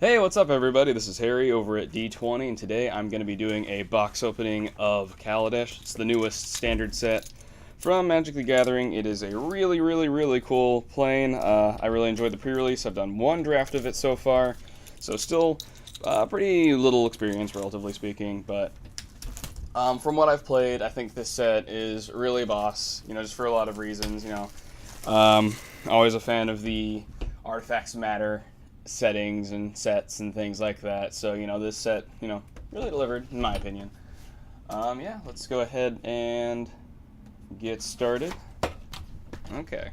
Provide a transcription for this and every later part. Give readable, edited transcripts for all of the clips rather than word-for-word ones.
Hey, what's up everybody? This is Harry over at D20, and today I'm going to be doing a box opening of Kaladesh. It's the newest standard set from Magic the Gathering. It is a really cool plane. I really enjoyed the pre-release. I've done one draft of it so far, so still pretty little experience, relatively speaking, but from what I've played, I think this set is really boss, just for a lot of reasons, always a fan of the Artifacts Matter settings and sets and things like that. So, this set, really delivered, in my opinion. Yeah, let's go ahead and get started. Okay.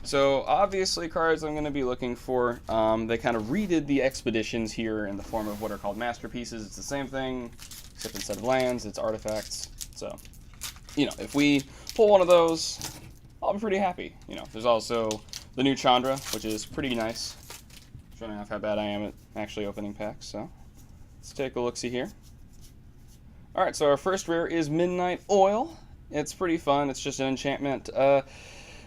So, obviously, cards I'm going to be looking for, they kind of redid the expeditions here in the form of what are called masterpieces. It's the same thing, except instead of lands, it's artifacts. So, if we pull one of those, I'll be pretty happy. There's also the new Chandra, which is pretty nice. Showing off how bad I am at actually opening packs, so let's take a look-see here. Alright, so our first rare is Midnight Oil. It's pretty fun. It's just an enchantment.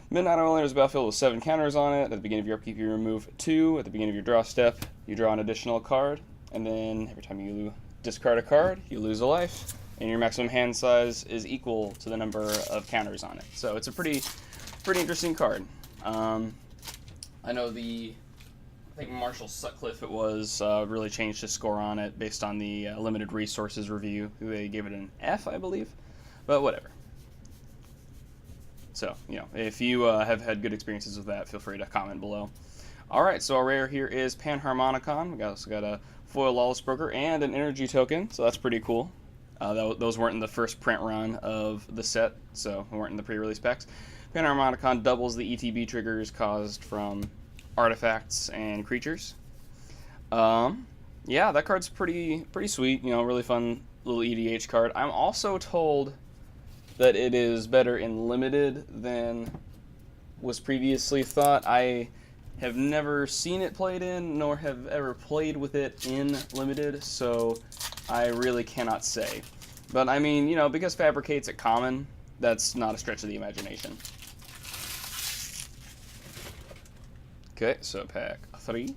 Midnight Oil enters the battlefield with 7 counters on it. At the beginning of your upkeep, you remove 2. At the beginning of your draw step, you draw an additional card. And then every time you discard a card, you lose a life. And your maximum hand size is equal to the number of counters on it. So it's a pretty interesting card. I know I think Marshall Sutcliffe really changed his score on it based on the limited resources review. They gave it an F, I believe, but whatever. So, if you have had good experiences with that, feel free to comment below. Alright, so our rare here is Panharmonicon. We also got a foil Lawless Broker and an energy token, so that's pretty cool. Those weren't in the first print run of the set, so they weren't in the pre-release packs. Panharmonicon doubles the ETB triggers caused from artifacts and creatures. Yeah, that card's pretty sweet. Really fun little EDH card. I'm also told that it is better in limited than was previously thought. I have never seen it played in, nor have ever played with it in limited, so I really cannot say. But I mean, because Fabricate's at common, that's not a stretch of the imagination. Okay, so pack 3.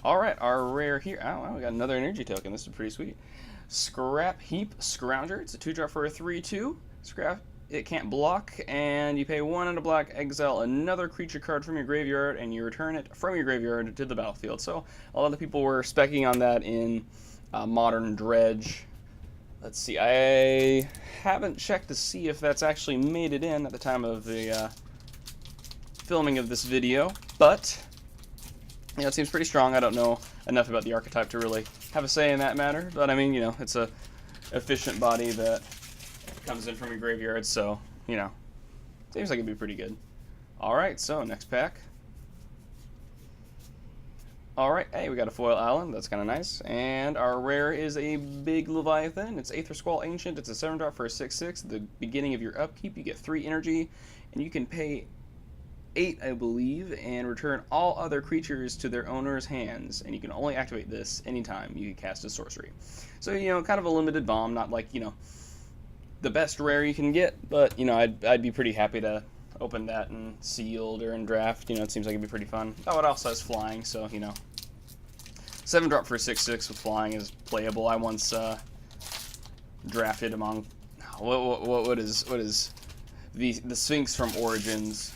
Alright, our rare here. Oh, we got another energy token. This is pretty sweet. Scrap Heap Scrounger. It's a 2-drop for a 3/2. Scrap, it can't block, and you pay 1 and a black, exile another creature card from your graveyard, and you return it from your graveyard to the battlefield. So, a lot of people were specking on that in Modern Dredge. Let's see, I haven't checked to see if that's actually made it in at the time of the filming of this video, but it seems pretty strong. I don't know enough about the archetype to really have a say in that matter, but I mean, it's a efficient body that comes in from your graveyard, so, seems like it'd be pretty good. Alright, so next pack. Alright, hey, we got a foil Allen, that's kind of nice. And our rare is a big Leviathan. It's Aether Squall Ancient. It's a 7-drop for a 6/6. At the beginning of your upkeep, you get 3 energy, and you can pay 8, I believe, and return all other creatures to their owner's hands. And you can only activate this anytime you cast a sorcery. So, kind of a limited bomb, not like, the best rare you can get, but, I'd be pretty happy to open that in sealed or in draft. It seems like it'd be pretty fun. Oh, it also has flying, so 7-drop for 6/6 with flying is playable. I once drafted among what is the Sphinx from Origins.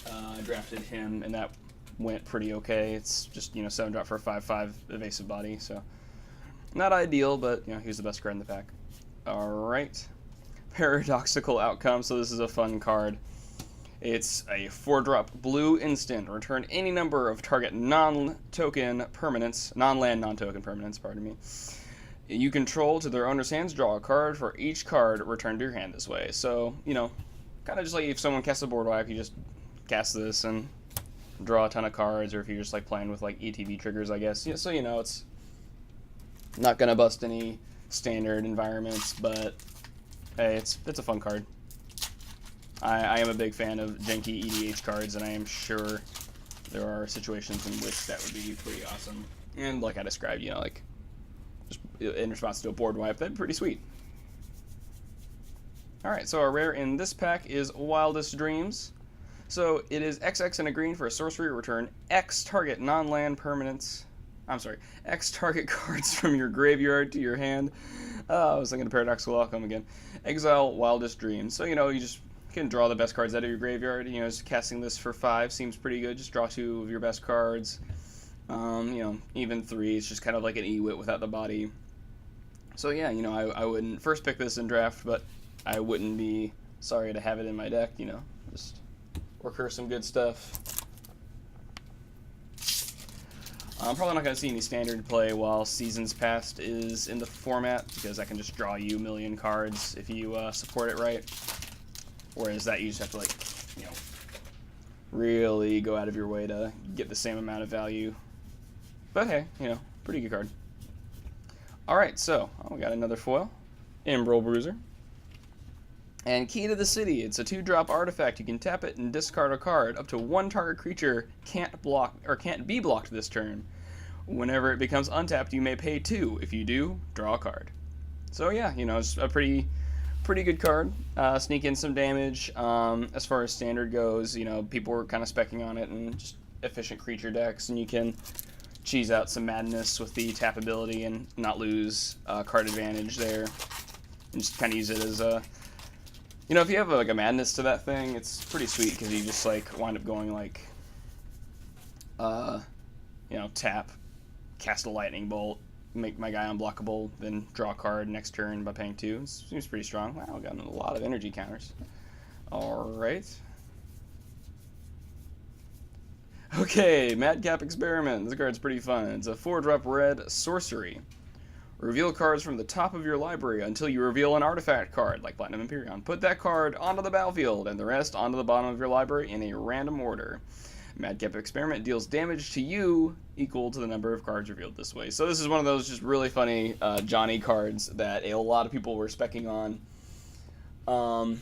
I drafted him, and that went pretty okay. It's just 7-drop for a 5/5 evasive body, so not ideal, but he's the best card in the pack. All right. Paradoxical Outcome. So this is a fun card. It's a 4-drop blue instant. Return any number of target non-land non-token permanents, pardon me, you control to their owner's hands. Draw a card for each card returned to your hand this way. So, kind of just like if someone casts a board wipe, you just cast this and draw a ton of cards, or if you're just like playing with like ETB triggers, I guess. Yeah, so it's not gonna bust any standard environments, but hey, it's a fun card. I am a big fan of janky EDH cards, and I am sure there are situations in which that would be pretty awesome. And like I described, like just in response to a board wipe, that'd be pretty sweet. Alright, so our rare in this pack is Wildest Dreams. So it is XX and a green for a sorcery. Return X target non-land permanents. I'm sorry, X target cards from your graveyard to your hand. I was thinking of Paradoxical Outcome again. Exile Wildest Dreams. So, you just can draw the best cards out of your graveyard. Just casting this for 5 seems pretty good. Just draw 2 of your best cards. Even 3, it's just kind of like an Ewit without the body. So yeah, I wouldn't first pick this in draft, but I wouldn't be sorry to have it in my deck, just recur some good stuff. I'm probably not going to see any standard play while Seasons Past is in the format, because I can just draw you a million cards if you support it right. Whereas that you just have to, like, really go out of your way to get the same amount of value. But hey, pretty good card. Alright, so we got another foil. Emerald Bruiser. And Key to the City. It's a 2-drop artifact. You can tap it and discard a card. Up to 1 target creature can't be blocked this turn. Whenever it becomes untapped, you may pay 2. If you do, draw a card. So yeah, it's a pretty good card. Sneak in some damage. As far as standard goes, people were kind of specking on it and just efficient creature decks, and you can cheese out some madness with the tap ability and not lose card advantage there. And just kind of use it as a... if you have like a madness to that thing, it's pretty sweet because you just like wind up going like, tap, cast a lightning bolt, make my guy unblockable, then draw a card next turn by paying 2. It seems pretty strong. Wow, we got a lot of energy counters. All right. Okay, Madcap Experiment. This card's pretty fun. It's a 4-drop red sorcery. Reveal cards from the top of your library until you reveal an artifact card, like Platinum Empyrean. Put that card onto the battlefield and the rest onto the bottom of your library in a random order. Madcap Experiment deals damage to you equal to the number of cards revealed this way. So this is one of those just really funny Johnny cards that a lot of people were specking on.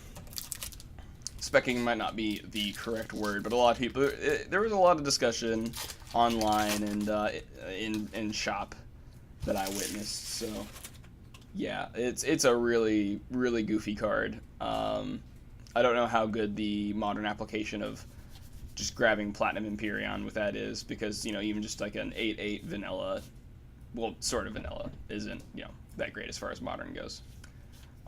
Specking might not be the correct word, but a lot of people... there was a lot of discussion online and in shop that I witnessed, so yeah, it's a really, really goofy card. I don't know how good the modern application of just grabbing Platinum Empyrean with that is, because, even just like an 8/8 vanilla, well, sort of vanilla, isn't, that great as far as modern goes.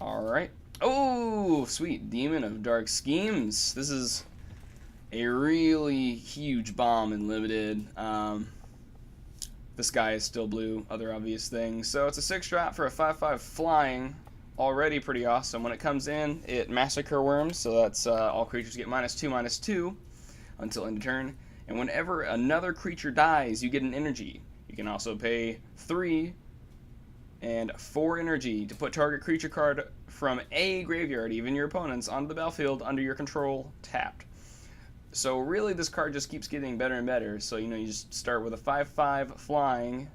Alright. Oh, sweet. Demon of Dark Schemes. This is a really huge bomb in Limited. The sky is still blue, other obvious things. So it's a 6-drop for a 5/5 flying. Already pretty awesome. When it comes in, it Massacre Worms, so that's all creatures get -2/-2 until end of turn. And whenever another creature dies, you get an energy. You can also pay 3 and 4 energy to put target creature card from a graveyard, even your opponent's, onto the battlefield under your control tapped. So really this card just keeps getting better and better. So you just start with a 5/5 flying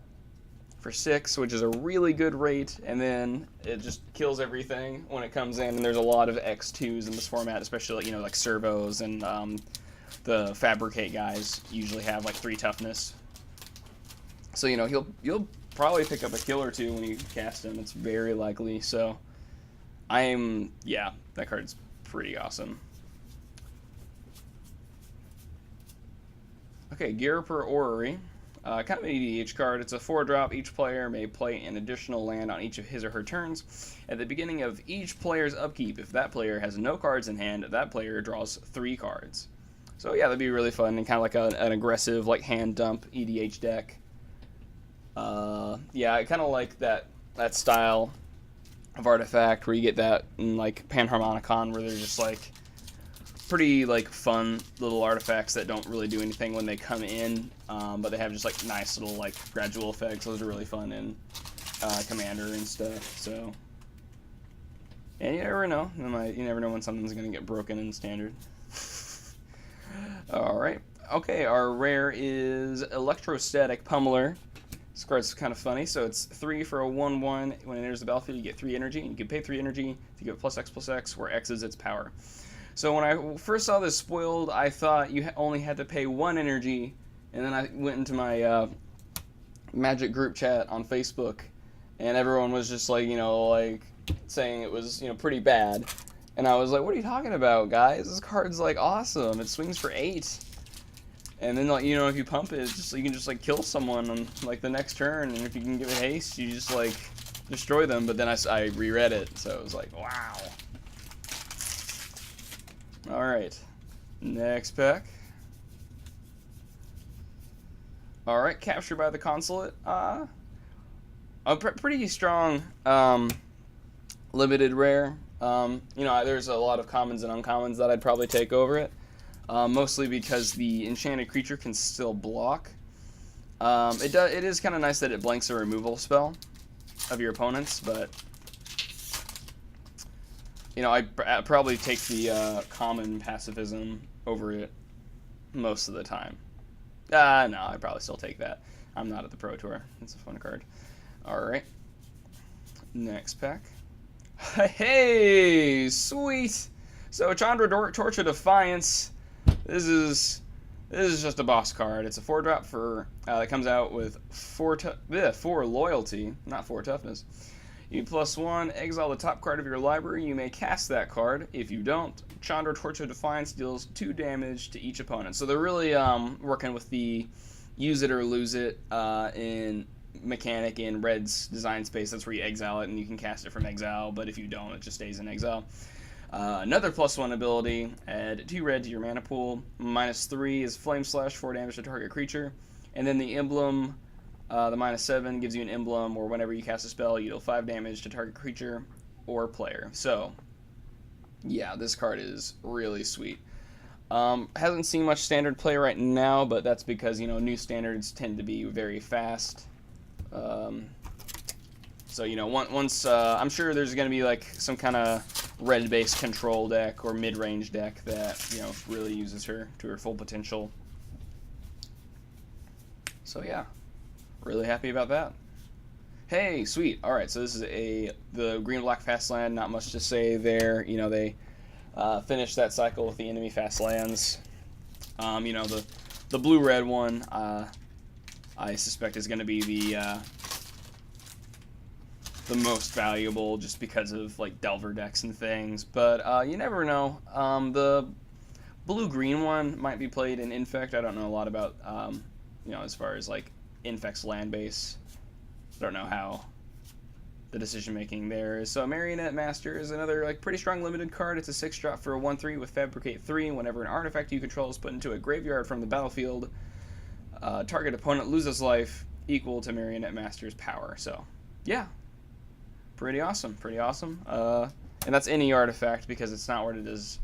for 6, which is a really good rate, and then it just kills everything when it comes in. And there's a lot of X2s in this format, especially like servos, and the Fabricate guys usually have like 3 toughness. So you'll probably pick up a kill or 2 when you cast him. It's very likely. So that card's pretty awesome. Okay, Ghirapur Orrery. Kind of an EDH card. It's a 4-drop. Each player may play an additional land on each of his or her turns. At the beginning of each player's upkeep, if that player has no cards in hand, that player draws 3 cards. So yeah, that'd be really fun, and kind of like an aggressive, like, hand dump EDH deck. Yeah, I kind of like that style of artifact where you get that in like Panharmonicon, where they're just like pretty like fun little artifacts that don't really do anything when they come in, but they have just like nice little like gradual effects. Those are really fun in Commander and stuff. So, and you never know. You never know when something's gonna get broken in Standard. All right. Okay, our rare is Electrostatic Pummeler. This card's kind of funny. So it's 3 for a 1/1. When it enters the battlefield, you get 3 energy, and you can pay 3 energy if you get +X/+X, where X is its power. So when I first saw this spoiled, I thought you only had to pay 1 energy, and then I went into my Magic group chat on Facebook, and everyone was just like, like saying it was, pretty bad. And I was like, what are you talking about, guys? This card's like awesome. It swings for 8. And then, like, you know, if you pump it, it's just, you can just like kill someone on like the next turn, and if you can give it haste, you just like destroy them. But then I reread it, so it was like, wow. All right, next pack. All right, captured by the consulate. A pretty strong limited rare. You know, there's a lot of commons and uncommons that I'd probably take over it. Mostly because the enchanted creature can still block. It is kind of nice that it blanks a removal spell of your opponents, but you know, I'd probably take the common pacifism over it most of the time. No, I'd probably still take that. I'm not at the Pro Tour. It's a fun card. Alright. Next pack. Hey! Sweet! So, Chandra Torch of Defiance. This is just a boss card. It's a 4-drop for that comes out with 4 loyalty, not 4 toughness. You +1, exile the top card of your library. You may cast that card. If you don't, Chandra Torch of Defiance deals 2 damage to each opponent. So they're really working with the use it or lose it in mechanic in Red's design space. That's where you exile it and you can cast it from exile. But if you don't, it just stays in exile. Another +1 ability, add 2 red to your mana pool. -3 is Flame Slash, 4 damage to target creature. And then the emblem, the -7 gives you an emblem, or whenever you cast a spell, you deal 5 damage to target creature or player. So, yeah, this card is really sweet. Hasn't seen much standard play right now, but that's because, you know, new standards tend to be very fast. So, you know, once I'm sure there's going to be like some kind of red-based control deck or mid-range deck that, you know, really uses her to her full potential. So yeah, really happy about that. Hey, sweet. All right, so this is the green-black fast land. Not much to say there. You know, they finished that cycle with the enemy fast lands. You know, the blue-red one, I suspect is going to be the most valuable, just because of like Delver decks and things, but you never know. The blue-green one might be played in Infect. I don't know a lot about you know, as far as like Infect's land base. I don't know how the decision making there is. So Marionette Master is another like pretty strong limited card. It's a 6-drop for a 1/3 with Fabricate 3. Whenever an artifact you control is put into a graveyard from the battlefield, target opponent loses life equal to Marionette Master's power. So yeah, pretty awesome, pretty awesome. And that's any artifact, because it's not where it is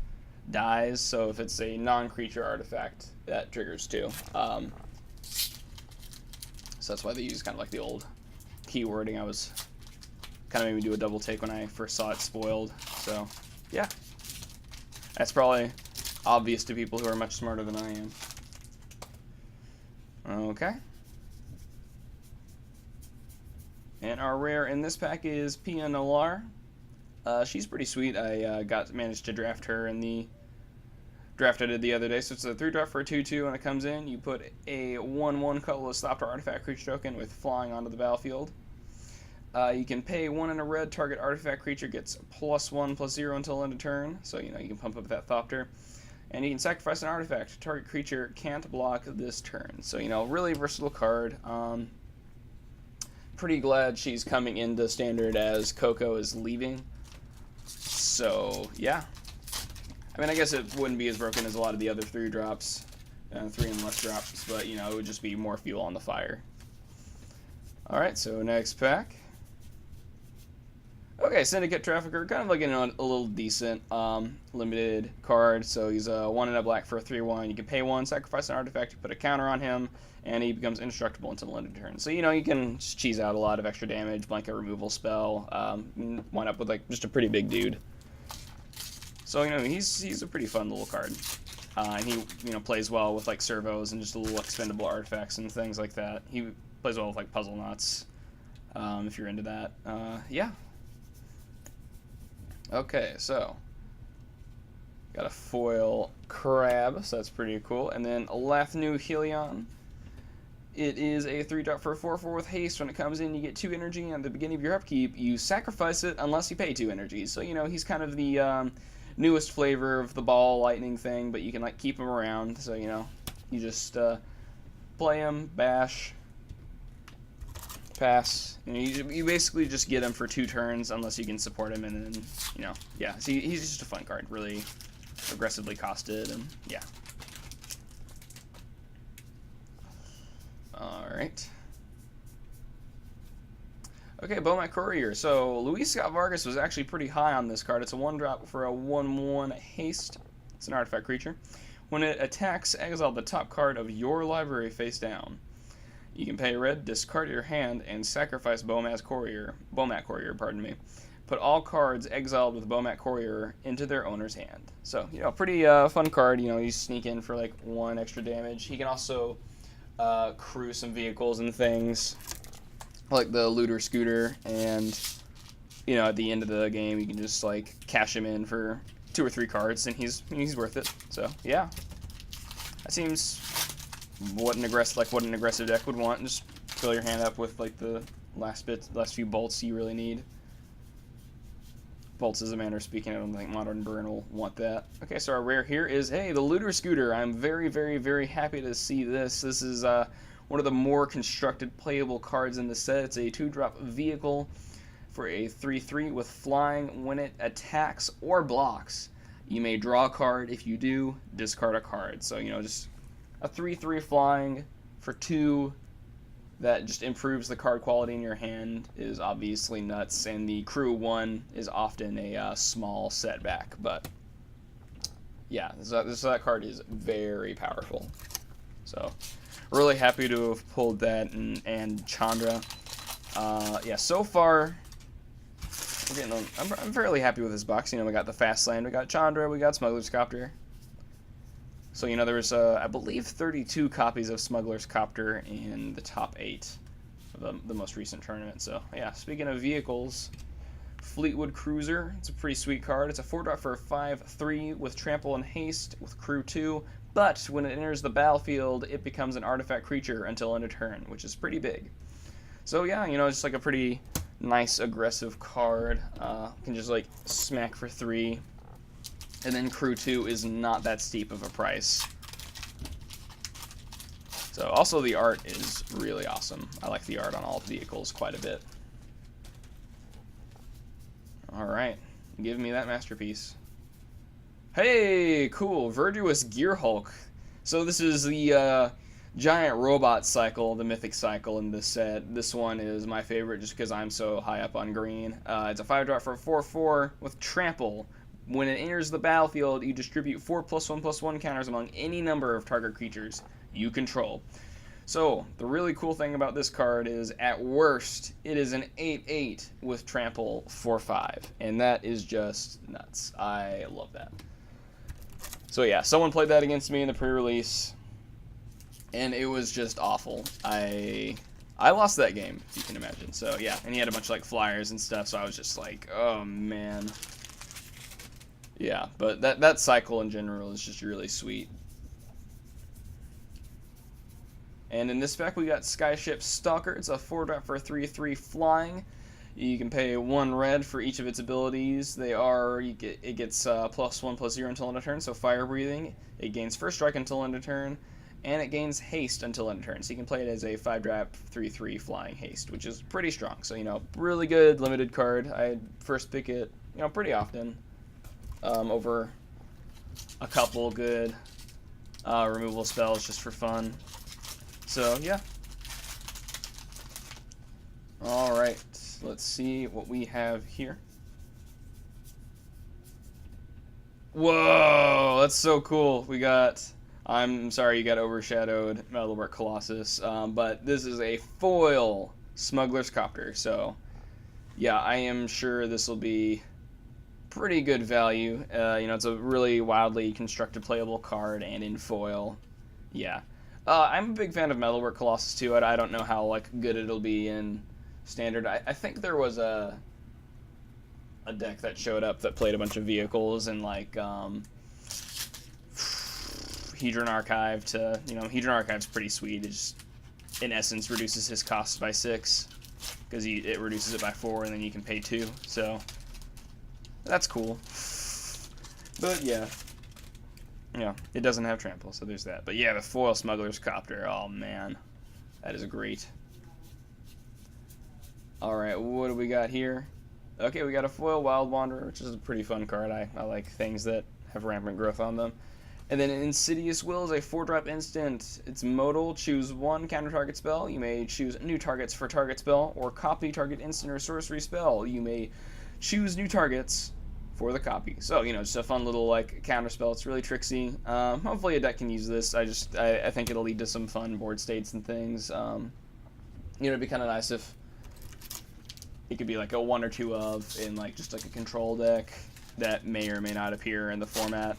dies, so if it's a non-creature artifact, that triggers too. So that's why they use kind of like the old keywording. I was kind of made me do a double take when I first saw it spoiled. So yeah, that's probably obvious to people who are much smarter than I am. Okay. And our rare in this pack is Pia Nalar. She's pretty sweet. I managed to draft her in the draft I did the other day. So it's a 3-drop for a 2/2. When it comes in, you put a 1/1 colorless stop artifact creature token with flying onto the battlefield. You can pay 1 and a red. Target artifact creature gets +1/+0 until end of turn. So, you know, you can pump up that Thopter. And you can sacrifice an artifact. Target creature can't block this turn. So, you know, really versatile card. Pretty glad she's coming into standard as Coco is leaving. So, yeah. I mean, I guess it wouldn't be as broken as a lot of the other 3-drops, 3 and less drops, but, you know, it would just be more fuel on the fire. Alright, so next pack. Okay, Syndicate Trafficker, kind of like a little decent limited card. So he's a 1 and a black for a 3/1. You can pay 1, sacrifice an artifact, you put a counter on him, and he becomes indestructible until the end of turn. So, you know, you can just cheese out a lot of extra damage, blanket removal spell, wind up with like just a pretty big dude. So, you know, he's a pretty fun little card. And he, you know, plays well with like servos and just little expendable artifacts and things like that. He plays well with like puzzle knots, if you're into that. Yeah. Okay, so got a foil crab, so that's pretty cool. And then Lathnu Helion. It is a 3-drop for a 4/4 with haste. When it comes in, you get 2 energy. At the beginning of your upkeep, you sacrifice it unless you pay 2 energy. So, you know, he's kind of the newest flavor of the ball lightning thing, but you can like keep them around. So you know, you just play them, bash, pass. You know, you basically just get him for 2 turns unless you can support him, and then you know, yeah. So he's just a fun card, really aggressively costed, and yeah. All right. Okay, Beaumont Courier. So Luis Scott Vargas was actually pretty high on this card. It's a 1-drop for a 1/1 haste. It's an artifact creature. When it attacks, exile the top card of your library face down. You can pay red, discard your hand, and sacrifice Beaumont Courier. Pardon me. Put all cards exiled with Beaumont Courier into their owner's hand. So you know, pretty fun card. You know, you sneak in for like 1 extra damage. He can also crew some vehicles and things, like the looter scooter, and you know, at the end of the game you can just like cash him in for 2 or 3 cards, and he's worth it. So yeah, that seems what an aggressive deck would want. Just fill your hand up with like the last few bolts you really need. Bolts is a manner of speaking. I don't think Modern Burn will want that. Okay, so our rare here is, hey, the looter scooter. I'm very, very, very happy to see this. This is one of the more constructed playable cards in the set. It's a 2-drop vehicle for a 3/3 with flying. When it attacks or blocks, you may draw a card. If you do, discard a card. So, you know, just a 3/3 flying for 2 that just improves the card quality in your hand is obviously nuts. And the crew 1 is often a small setback. But, yeah, that card is very powerful. So, really happy to have pulled that, and Chandra. Yeah, so far, I'm fairly happy with this box. You know, we got the Fast Land, we got Chandra, we got Smuggler's Copter. So, you know, there was, I believe, 32 copies of Smuggler's Copter in the top 8 of the most recent tournament. So, yeah, speaking of vehicles, Fleetwood Cruiser. It's a pretty sweet card. It's a 4-drop for a 5/3 with Trample and Haste with Crew 2. But when it enters the battlefield, it becomes an artifact creature until end of turn, which is pretty big. So yeah, you know, it's like a pretty nice aggressive card. Can just like smack for 3. And then Crew 2 is not that steep of a price. So also the art is really awesome. I like the art on all vehicles quite a bit. Alright, give me that masterpiece. Hey, cool, Verdurous Gearhulk. So this is the giant robot cycle, the mythic cycle in this set. This one is my favorite just because I'm so high up on green. It's a 5-drop for a 4/4 with Trample. When it enters the battlefield, you distribute 4+1/+1 counters among any number of target creatures you control. So, the really cool thing about this card is, at worst, it is an 8/8 with Trample for 5. And that is just nuts. I love that. So yeah, someone played that against me in the pre-release, and it was just awful. I lost that game, if you can imagine. So yeah, and he had a bunch of like flyers and stuff, so I was just like, oh man. Yeah, but that cycle in general is just really sweet. And in this spec we got Skyship Stalker. It's a 4-drop for a 3/3 flying. You can pay 1 red for each of its abilities. It gets +1/+0 until end of turn, so Fire Breathing. It gains First Strike until end of turn, and it gains Haste until end of turn. So you can play it as a 5-drop 3/3 flying haste, which is pretty strong. So, you know, really good limited card. I first pick it, you know, pretty often over a couple good removal spells just for fun. So, yeah. Alright, let's see what we have here. Whoa, that's so cool. We got, I'm sorry you got overshadowed, Metalwork Colossus, but this is a foil Smuggler's Copter, so yeah, I am sure this will be pretty good value. You know, it's a really wildly constructed playable card, and in foil, yeah. I'm a big fan of Metalwork Colossus too. I don't know how like good it'll be in Standard. I think there was a deck that showed up that played a bunch of vehicles and like Hedron Archive to, you know, Hedron Archive's pretty sweet. It just in essence reduces his cost by 6 because it reduces it by 4 and then you can pay 2. So that's cool. But yeah. Yeah, it doesn't have trample, so there's that. But yeah, the foil Smuggler's Copter. Oh, man. That is great. Alright, what do we got here? Okay, we got a foil Wild Wanderer, which is a pretty fun card. I like things that have rampant growth on them. And then Insidious Will is a 4-drop instant. It's modal. Choose one counter target spell. You may choose new targets for target spell, or copy target instant or sorcery spell. You may choose new targets for the copy. So, you know, just a fun little, like, counter spell. It's really tricksy. Hopefully a deck can use this. I think it'll lead to some fun board states and things. You know, it'd be kind of nice if it could be like a 1 or 2 of in, like, just like a control deck that may or may not appear in the format.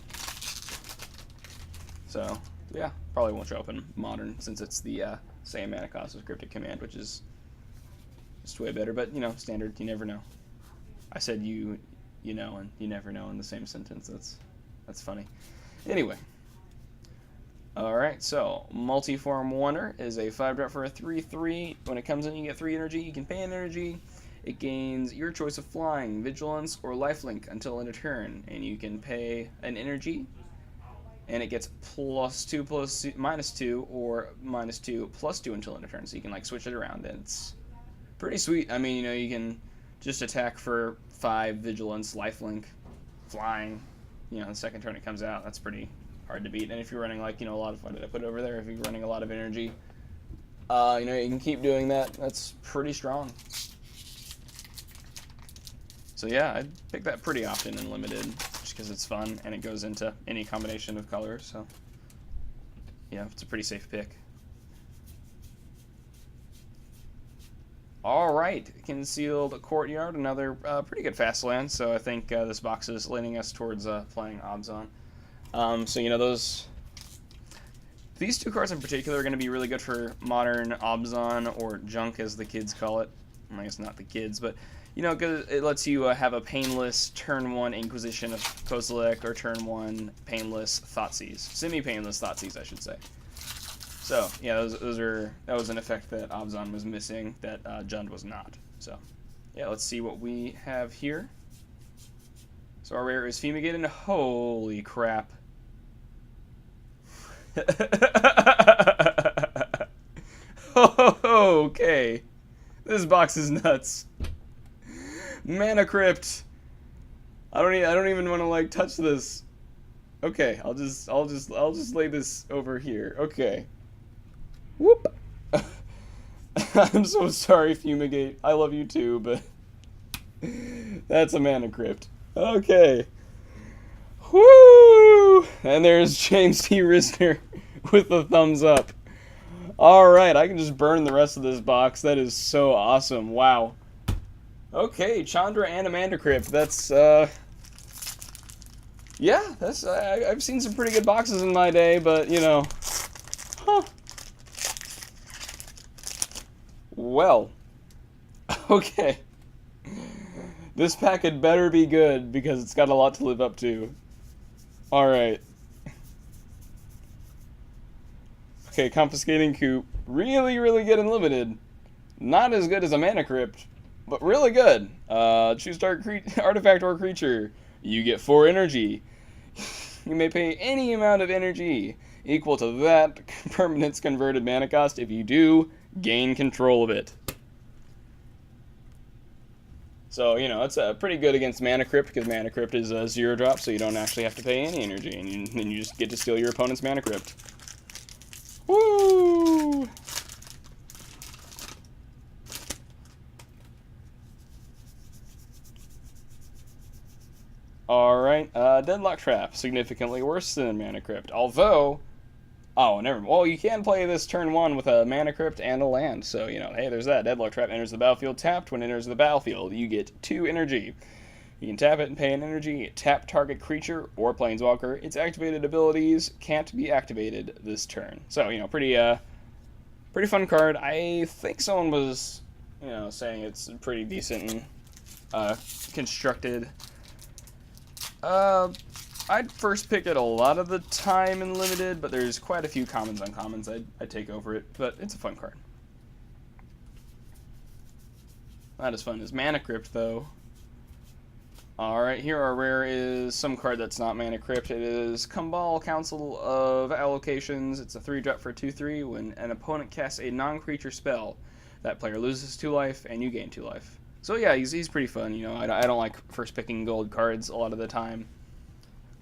So, yeah, probably won't show up in Modern since it's the same mana cost as Cryptic Command, which is just way better. But, you know, Standard, you never know. I said you know, and you never know in the same sentence. That's funny. Anyway. Alright, so Multiform Wonder is a 5-drop for a 3/3. When it comes in, you get 3 energy. You can pay an energy. It gains your choice of Flying, Vigilance, or Lifelink until end of turn. And you can pay an energy, and it gets +2 -2 or -2 +2 until end of turn. So you can, like, switch it around, and it's pretty sweet. I mean, you know, you can just attack for 5 Vigilance, Lifelink, Flying. You know, the second turn it comes out. That's pretty hard to beat. And if you're running, like, you know, a lot of, what did I put over there? If you're running a lot of energy, you know, you can keep doing that. That's pretty strong. So yeah, I pick that pretty often in Limited, just because it's fun and it goes into any combination of colors. So yeah, it's a pretty safe pick. All right, Concealed Courtyard, another pretty good fast land. So I think this box is leaning us towards playing Obzon. So you know, these 2 cards in particular are going to be really good for Modern Obzon, or Junk as the kids call it. I guess not the kids, but you know, because it lets you have a painless turn 1 Inquisition of Kozilek, or turn 1 painless Thoughtseize, semi-painless Thoughtseize, I should say. So yeah, that was an effect that Obzon was missing that Jund was not. So yeah, let's see what we have here. So our rare is Fumigated. Holy crap! Okay, this box is nuts. Mana Crypt. I don't even want to, like, touch this. Okay, I'll just lay this over here. Okay. Whoop. I'm so sorry, Fumigate. I love you too, but that's a Mana Crypt. Okay. Woo! And there's James T. Risner with the thumbs up. Alright, I can just burn the rest of this box. That is so awesome. Wow. Okay, Chandra and Amanda Crypt. That's, yeah, that's, I've seen some pretty good boxes in my day, but, you know, huh. Well, okay. This pack had better be good, because it's got a lot to live up to. Alright. Okay, Confiscating Coop. Really, really good in Limited. Not as good as a Mana Crypt, but really good. Choose target artifact or creature. You get 4 energy. You may pay any amount of energy equal to that permanent's converted mana cost. If you do, gain control of it. So, you know, it's pretty good against Mana Crypt, because Mana Crypt is a 0-drop, so you don't actually have to pay any energy, and you just get to steal your opponent's Mana Crypt. Woo! Alright, Deadlock Trap, significantly worse than Mana Crypt, although, oh, never mind. Well, you can play this turn 1 with a Mana Crypt and a land, so, you know, hey, there's that. Deadlock Trap enters the battlefield tapped. When it enters the battlefield, you get 2 energy. You can tap it and pay an energy, tap target creature or planeswalker. Its activated abilities can't be activated this turn. So, you know, pretty fun card. I think someone was, you know, saying it's pretty decent and constructed. I'd first pick it a lot of the time in Limited, but there's quite a few commons uncommons I'd take over it, but it's a fun card. Not as fun as Mana Crypt, though. Alright, here our rare is some card that's not Mana Crypt. It is Kumbal, Council of Allocations. It's a 3-drop for 2/3. When an opponent casts a non-creature spell, that player loses 2 life and you gain 2 life. So yeah, he's pretty fun. You know, I don't like first picking gold cards a lot of the time.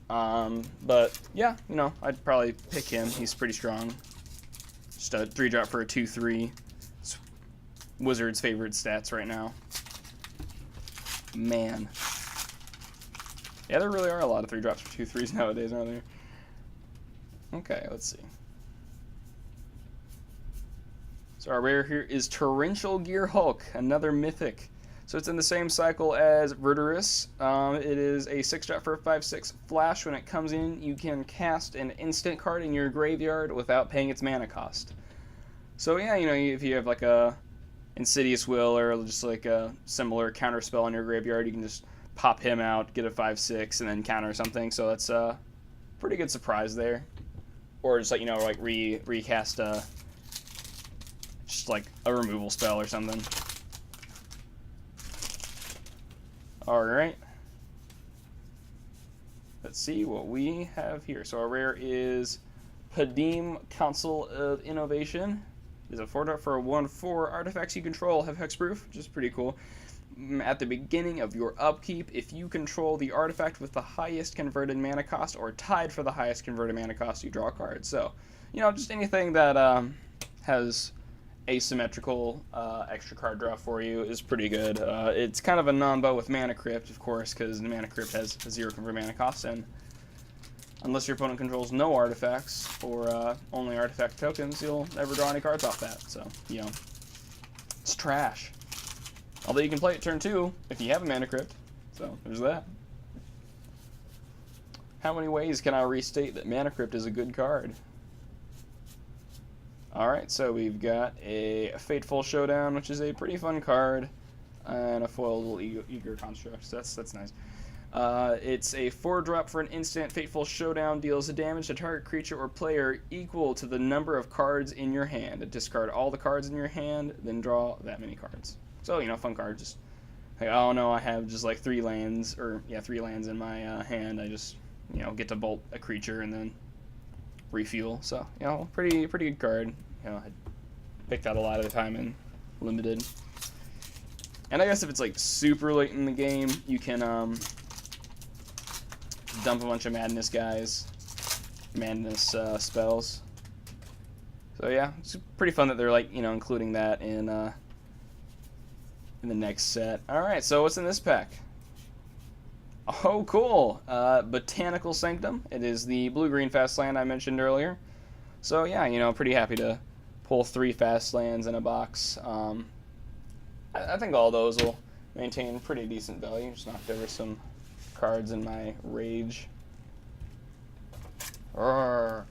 But yeah, you know, I'd probably pick him. He's pretty strong. Just a 3-drop for a 2/3. It's Wizard's favorite stats right now. Man. Yeah, there really are a lot of 3-drops for 2/3s nowadays, aren't there? Okay, let's see. So our rare here is Torrential Gear Hulk, another mythic. So it's in the same cycle as Verdurus. It is a 6-drop for a 5/6 flash. When it comes in, you can cast an instant card in your graveyard without paying its mana cost. So yeah, you know, if you have like a Insidious Will or just like a similar counter spell in your graveyard, you can just pop him out, get a 5/6, and then counter something. So that's a pretty good surprise there. Or just like, you know, like recast just like a removal spell or something. Alright. Let's see what we have here. So our rare is Padim, Council of Innovation. It is a 4-drop for a 1/4. Artifacts you control have hexproof, which is pretty cool. At the beginning of your upkeep, if you control the artifact with the highest converted mana cost or tied for the highest converted mana cost, you draw a card. So, you know, just anything that has asymmetrical extra card draw for you is pretty good. It's kind of a non-bow with Mana Crypt, of course, because the Mana Crypt has 0 converted mana cost, and unless your opponent controls no artifacts or only artifact tokens, you'll never draw any cards off that. So, you know, it's trash. Although you can play it turn 2 if you have a Mana Crypt. So, there's that. How many ways can I restate that Mana Crypt is a good card? Alright, so we've got a Fateful Showdown, which is a pretty fun card, and a foiled little Eager Construct, so that's nice. It's a 4-drop for an instant. Fateful Showdown deals damage to target creature or player equal to the number of cards in your hand. Discard all the cards in your hand, then draw that many cards. So, you know, fun card. Just like, oh no, I have just like 3 lands, or yeah, 3 lands in my hand. I just, you know, get to bolt a creature and then refuel. So, you know, pretty good card. You know, I picked out a lot of the time in limited. And I guess if it's like super late in the game, you can dump a bunch of madness guys, madness spells. So yeah, it's pretty fun that they're like, you know, including that in the next set. All right, so what's in this pack? Oh, cool. Botanical Sanctum. It is the blue-green fast land I mentioned earlier. So yeah, you know, pretty happy to pull 3 fast lands in a box. I think all those will maintain pretty decent value. Just knocked over some cards in my rage. Alright.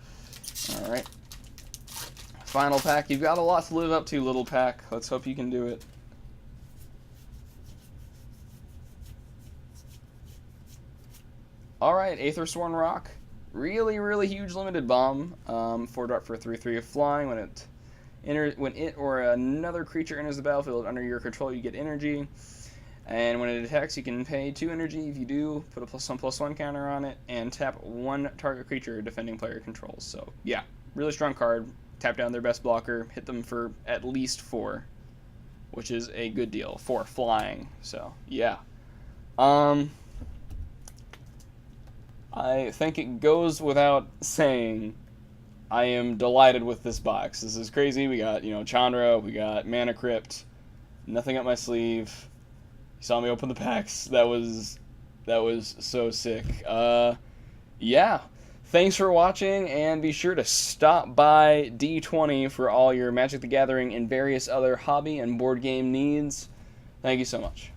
Final pack. You've got a lot to live up to, little pack. Let's hope you can do it. Alright, Aethersworn Rock. Really huge limited bomb. 4-drop for a 3/3 of flying. When it or another creature enters the battlefield under your control, you get energy. And when it attacks, you can pay 2 energy. If you do, put a +1/+1 counter on it, and tap 1 target creature defending player controls. So yeah, really strong card. Tap down their best blocker, hit them for at least 4, which is a good deal for flying. So yeah. I think it goes without saying, I am delighted with this box. This is crazy. We got, you know, Chandra, we got Mana Crypt, nothing up my sleeve. You saw me open the packs. That was so sick. Yeah. Thanks for watching, and be sure to stop by D20 for all your Magic the Gathering and various other hobby and board game needs. Thank you so much.